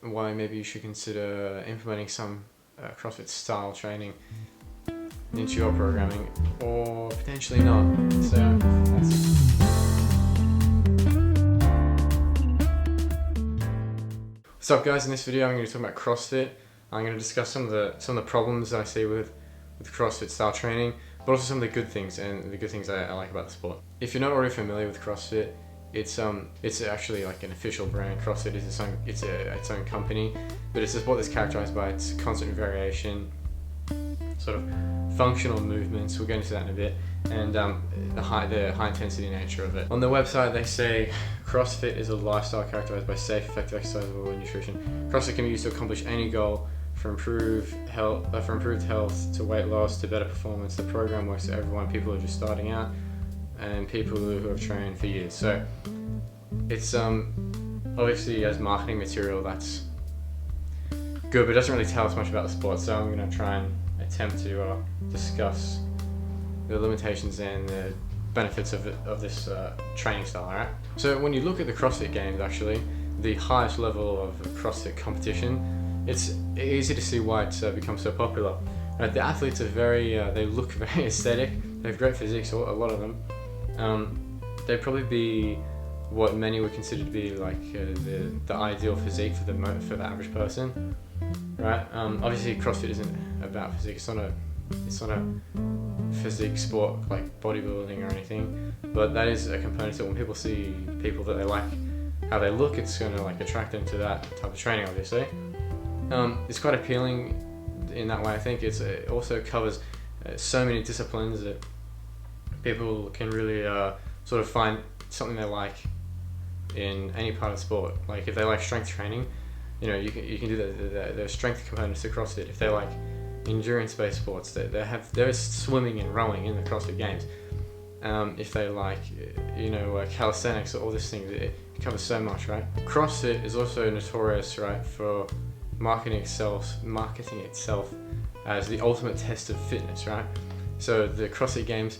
why maybe you should consider implementing some CrossFit style training into your programming, or potentially not. So that's it. What's up, guys? In this video I'm going to talk about CrossFit. I'm going to discuss some of the problems that I see with CrossFit style training, but also some of the good things and the good things I like about the sport. If you're not already familiar with CrossFit, it's actually like an official brand. CrossFit is its own company, but it's a sport that's characterized by its constant variation, sort of functional movements. We'll get into that in a bit, and the high intensity nature of it. On the website they say CrossFit is a lifestyle characterized by safe, effective exercise and nutrition. CrossFit can be used to accomplish any goal, from improved health to weight loss to better performance. The program works for everyone, people who are just starting out and people who have trained for years. So it's obviously, as marketing material, that's good, but it doesn't really tell us much about the sport. So I'm going to try and attempt to discuss the limitations and the benefits of this training style. Alright. So when you look at the CrossFit Games, actually, the highest level of CrossFit competition, it's easy to see why it's become so popular. The athletes are they look very aesthetic. They have great physiques, a lot of them. They'd probably be what many would consider to be like the ideal physique for the average person, right? Obviously, CrossFit isn't about physique. It's not a physique sport like bodybuilding or anything, but that is a component that when people see people that they like how they look, it's going to like attract them to that type of training. Obviously, it's quite appealing in that way. I think it also covers so many disciplines that people can really sort of find something they like in any part of the sport. Like if they like strength training, you can do the strength components to CrossFit. If they like endurance-based sports, there's swimming and rowing in the CrossFit Games. If they like calisthenics or all these things, it covers so much, right? CrossFit is also notorious, right, for marketing itself as the ultimate test of fitness, right? So the CrossFit Games,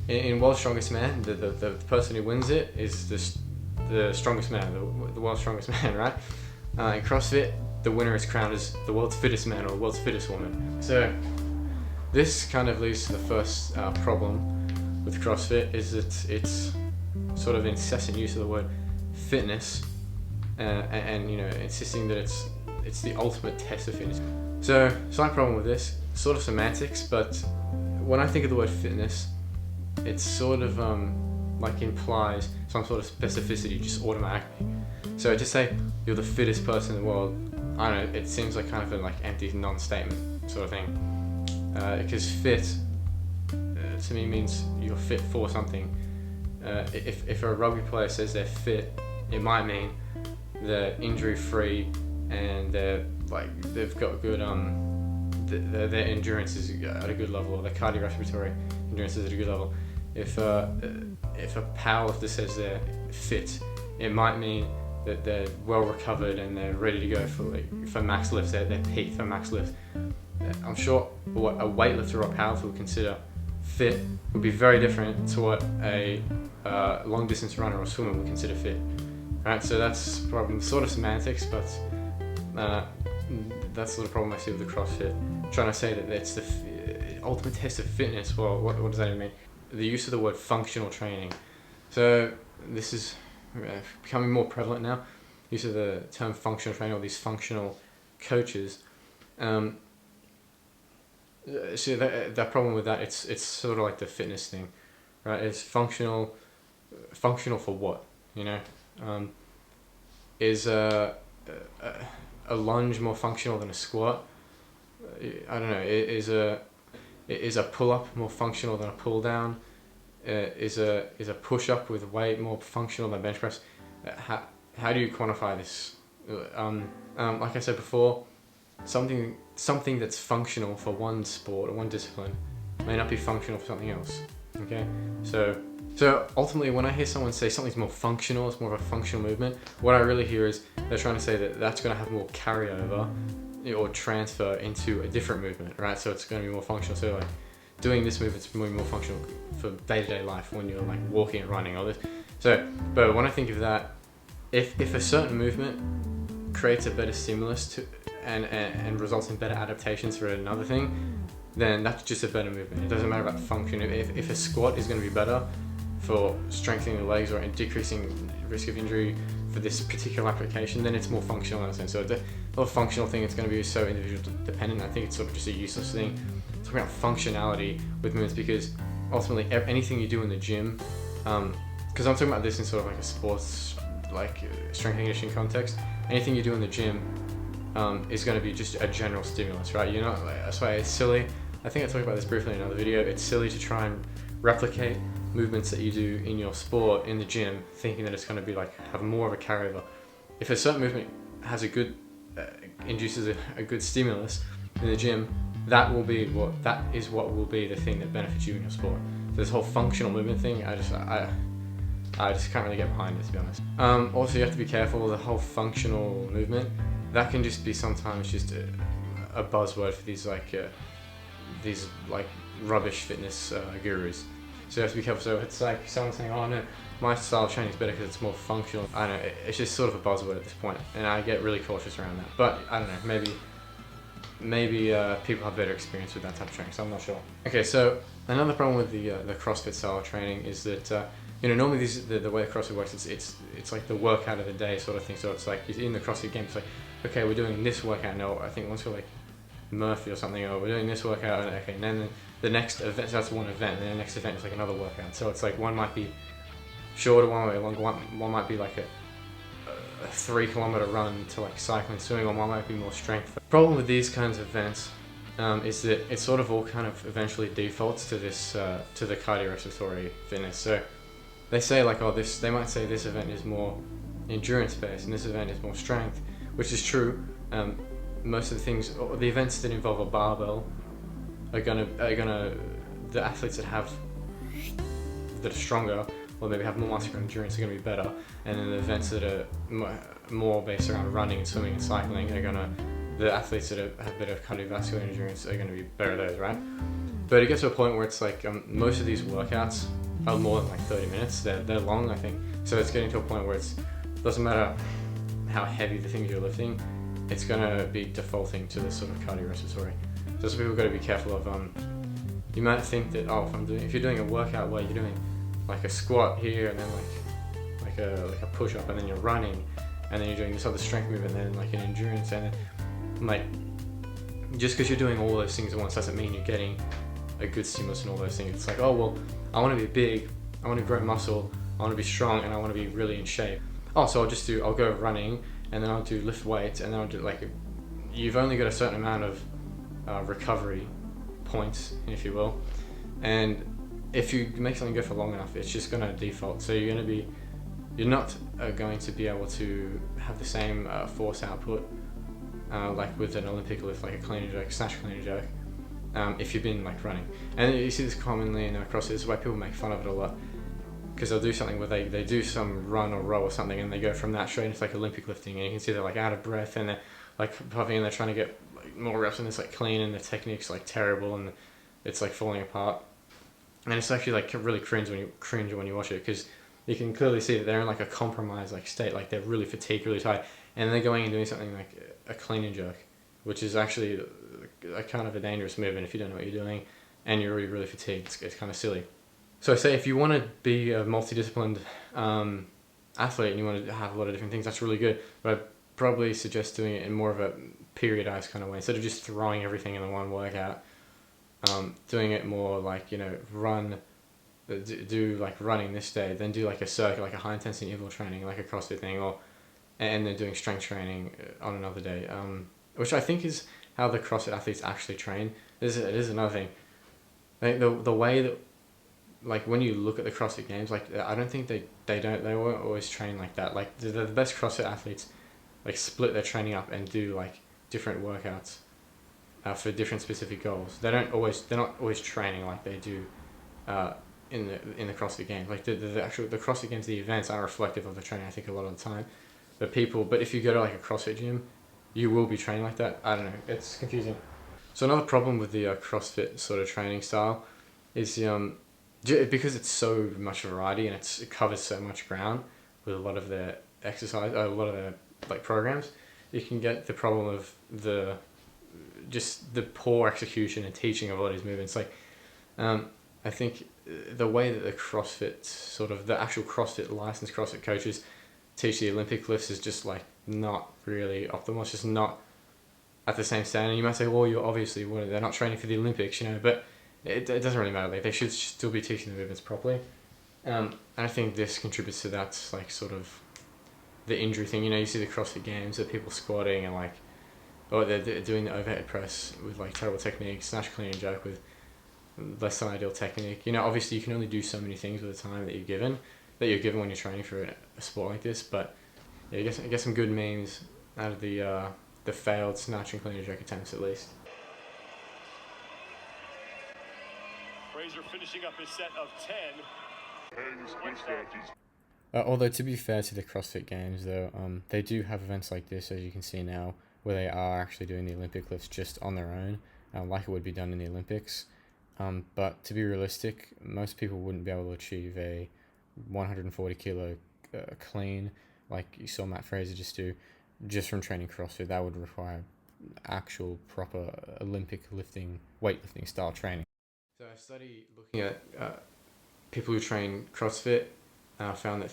in World's Strongest Man, the person who wins it is the strongest man, the world's strongest man, right? In CrossFit, the winner is crowned as the world's fittest man or the world's fittest woman. So this kind of leads to the first problem with CrossFit, is that it's sort of incessant use of the word fitness, and insisting that it's the ultimate test of fitness. So slight problem with this, sort of semantics, but when I think of the word fitness, it sort of like implies some sort of specificity just automatically. So just say you're the fittest person in the world, I don't know, it seems like kind of a like empty non-statement sort of thing, because fit to me means you're fit for something. If a rugby player says they're fit, it might mean they're injury-free and they've got good their endurance is at a good level, or their cardiorespiratory endurance is at a good level. If a powerlifter says they're fit, it might mean that they're well recovered and they're ready to go for max lifts. They're peaked for max lifts. I'm sure what a weightlifter or a powerlifter would consider fit would be very different to what a long distance runner or swimmer would consider fit. Right, so that's probably sort of semantics, but that's the problem I see with the CrossFit. Trying to say that it's the ultimate test of fitness. Well, what does that even mean? The use of the word functional training. So this is becoming more prevalent now. Use of the term functional training, or these functional coaches. So that problem with that, it's sort of like the fitness thing, right? It's functional for what? Is a lunge more functional than a squat? I don't know. Is a pull-up more functional than a pull-down? Is a push-up with weight more functional than bench press? How do you quantify this? Like I said before, something that's functional for one sport or one discipline may not be functional for something else. Okay, so ultimately, when I hear someone say something's more functional, it's more of a functional movement, what I really hear is they're trying to say that that's going to have more carryover or transfer into a different movement, right? So it's going to be more functional. So like doing this movement's more functional for day-to-day life when you're like walking and running, all this. So, but when I think of that, if a certain movement creates a better stimulus to and results in better adaptations for another thing, then that's just a better movement. It doesn't matter about function. If a squat is going to be better for strengthening the legs or decreasing risk of injury for this particular application, then it's more functional in a sense. So the whole functional thing, it's going to be so individual dependent. I think it's sort of just a useless thing. Talking about functionality with movements, because ultimately anything you do in the gym, because I'm talking about this in sort of like a sports, like strength and conditioning context, anything you do in the gym is going to be just a general stimulus, right? You're not, like, that's why it's silly. I think I talked about this briefly in another video. It's silly to try and replicate movements that you do in your sport in the gym, thinking that it's going to be like have more of a carryover. If a certain movement has a good induces a good stimulus in the gym, that will be what will be the thing that benefits you in your sport. So this whole functional movement thing, I just can't really get behind it, to be honest. Also, you have to be careful with the whole functional movement. That can just be sometimes just a buzzword for these rubbish fitness gurus. So you have to be careful. So it's like someone saying, "Oh no, my style of training is better because it's more functional." I don't know, it's just sort of a buzzword at this point, and I get really cautious around that. But I don't know, maybe people have better experience with that type of training, so I'm not sure. Okay, so another problem with the CrossFit style of training is that normally the way CrossFit works, it's like the workout of the day sort of thing. So it's like in the CrossFit game, it's like, okay, we're doing this workout now. I think once we're like Murphy or something, or we're doing this workout, and okay, and then the next event, so that's one event, and then the next event is like another workout. So it's like one might be shorter, one might be longer, one might be like a 3 kilometer run to like cycling, swimming, or one might be more strength. The problem with these kinds of events is that it sort of all kind of eventually defaults to this to the cardiorespiratory fitness. So they say like, oh, they might say this event is more endurance based and this event is more strength, which is true. Most of the things, or the events that involve a barbell are gonna the athletes that are stronger or maybe have more muscular endurance are gonna be better, and then the events that are more based around running and swimming and cycling the athletes that have better cardiovascular endurance are gonna be better at those, right? But it gets to a point where it's like most of these workouts are more than like 30 minutes. They're long, I think. So it's getting to a point where it doesn't matter how heavy the things you're lifting, it's gonna be defaulting to this sort of cardiorespiratory. So some people got to be careful of. You might think that if you're doing a workout where you're doing like a squat here and then like a push up and then you're running and then you're doing this other strength movement and then like an endurance, and then like just because you're doing all those things at once doesn't mean you're getting a good stimulus in all those things. It's like, oh well, I want to be big, I want to grow muscle, I want to be strong, and I want to be really in shape. Oh, so I'll go running, and then I'll do lift weights, and then I'll do you've only got a certain amount of recovery points, if you will, and if you make something go for long enough, it's just going to default. So you're not going to be able to have the same force output like with an Olympic lift, like a clean and jerk, snatch, clean and jerk, if you've been like running. And you see this commonly in CrossFit. This is why people make fun of it a lot, because they'll do something where they do some run or row or something, and they go from that straight into like Olympic lifting, and you can see they're like out of breath and they're like puffing, and they're trying to get like more reps, and it's like clean, and the technique's like terrible, and it's like falling apart. And it's actually like really cringe when you watch it, because you can clearly see that they're in like a compromised like state, like they're really fatigued, really tired, and they're going and doing something like a clean and jerk, which is actually a kind of a dangerous movement if you don't know what you're doing and you're really, really fatigued. It's kind of silly. So say if you want to be a multidisciplined athlete and you want to have a lot of different things, that's really good. But I'd probably suggest doing it in more of a periodized kind of way, instead of just throwing everything in the one workout. Doing it more like, do like running this day, then do like a circuit, like a high intensity interval training, like a CrossFit thing, and then doing strength training on another day, which I think is how the CrossFit athletes actually train. It is another thing. I think the way that, like when you look at the CrossFit Games, like I don't think they won't always train like that. Like the best CrossFit athletes like split their training up and do like different workouts for different specific goals. They're not always training like they do in the CrossFit Games. Like the CrossFit Games, the events are reflective of the training, I think, a lot of the time. But if you go to like a CrossFit gym, you will be training like that. I don't know, it's confusing. So another problem with the CrossFit sort of training style is because it's so much variety and it covers so much ground with a lot of their exercise, a lot of their like programs. you can get the problem of the poor execution and teaching of all these movements. Like, I think the way that the CrossFit the actual CrossFit licensed CrossFit coaches teach the Olympic lifts is just like not really optimal. It's just not at the same standard. You might say, well, you're obviously, they're not training for the Olympics, but it doesn't really matter. Like, they should still be teaching the movements properly. And I think this contributes to that, like, sort of the injury thing. You see the CrossFit Games of people squatting and like, they're doing the overhead press with like terrible technique, snatch, clean and jerk with less than ideal technique. Obviously you can only do so many things with the time that you're given when you're training for a sport like this. But yeah, I guess some good memes out of the failed snatch and clean and jerk attempts at least. Fraser finishing up his set of 10. Although to be fair to the CrossFit Games though, they do have events like this, as you can see now, where they are actually doing the Olympic lifts just on their own, like it would be done in the Olympics. But to be realistic, most people wouldn't be able to achieve a 140 kilo clean like you saw Matt Fraser just from training CrossFit. That would require actual proper Olympic weightlifting style training. So a study looking at people who train CrossFit found that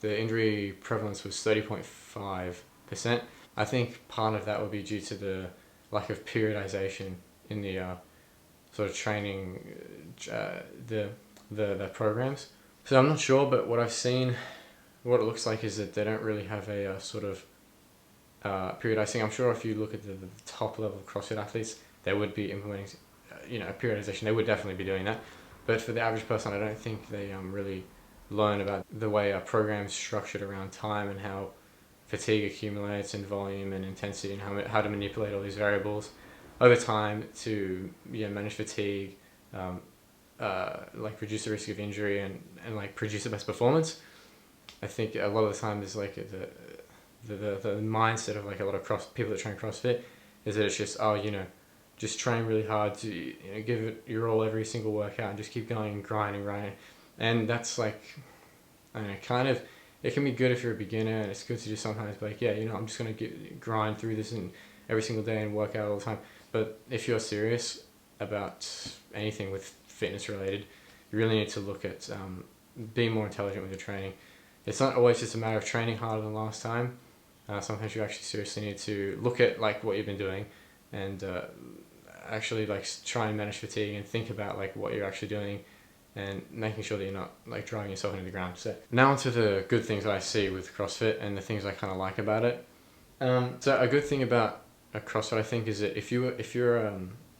the injury prevalence was 30.5%. I think part of that would be due to the lack of periodization in the sort of training the programs. So I'm not sure, but what I've seen, what it looks like is that they don't really have a sort of periodizing. I'm sure if you look at the top level of CrossFit athletes, they would be implementing a periodization. They would definitely be doing that. But for the average person, I don't think they really learn about the way a program's structured around time and how fatigue accumulates and volume and intensity and how to manipulate all these variables over time to manage fatigue, like reduce the risk of injury and like produce the best performance. I think a lot of the time there's like the mindset of like a lot of people that train CrossFit is that it's just just train really hard to give it your all every single workout and just keep going and grinding, and that's like, I don't know, kind of, it can be good if you're a beginner and it's good to just sometimes be like, I'm just going to grind through this and every single day and work out all the time. But if you're serious about anything with fitness related, you really need to look at being more intelligent with your training. It's not always just a matter of training harder than last time. Sometimes you actually seriously need to look at like what you've been doing and actually like try and manage fatigue and think about like what you're actually doing and making sure that you're not like driving yourself into the ground. So now onto the good things I see with CrossFit and the things I kind of like about it. So a good thing about a CrossFit, I think, is that if you're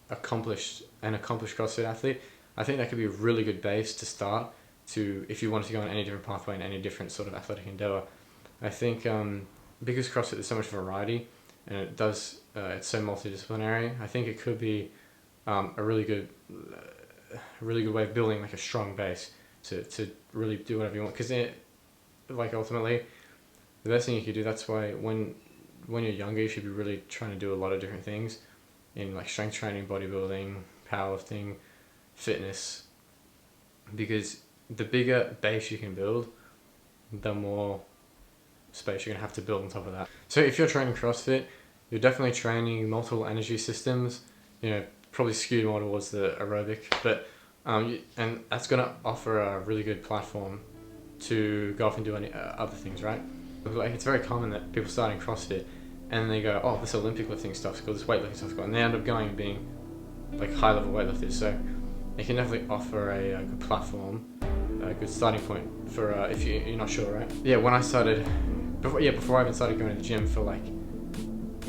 accomplished CrossFit athlete, I think that could be a really good base to start to if you wanted to go on any different pathway in any different sort of athletic endeavor. I think because CrossFit there's so much variety and it's so multidisciplinary, I think it could be a really good way of building like a strong base to really do whatever you want, because like ultimately the best thing you could do, that's why when you're younger you should be really trying to do a lot of different things in like strength training, bodybuilding, powerlifting, fitness, because the bigger base you can build, the more space you're going to have to build on top of that. So if you're training CrossFit, you're definitely training multiple energy systems, probably skewed more towards the aerobic, but and that's going to offer a really good platform to go off and do any other things, right? Like, it's very common that people starting CrossFit and they go, this Olympic lifting stuff's cool, this weightlifting stuff's cool, and they end up going and being like high level weightlifters. So it can definitely offer a good platform, a good starting point for if you're not sure, right? Yeah, when I started, before I even started going to the gym for like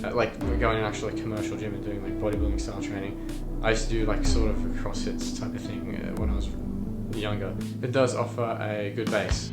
going to an actual like commercial gym and doing like bodybuilding style training, I used to do like sort of a CrossFit type of thing when I was younger. It does offer a good base.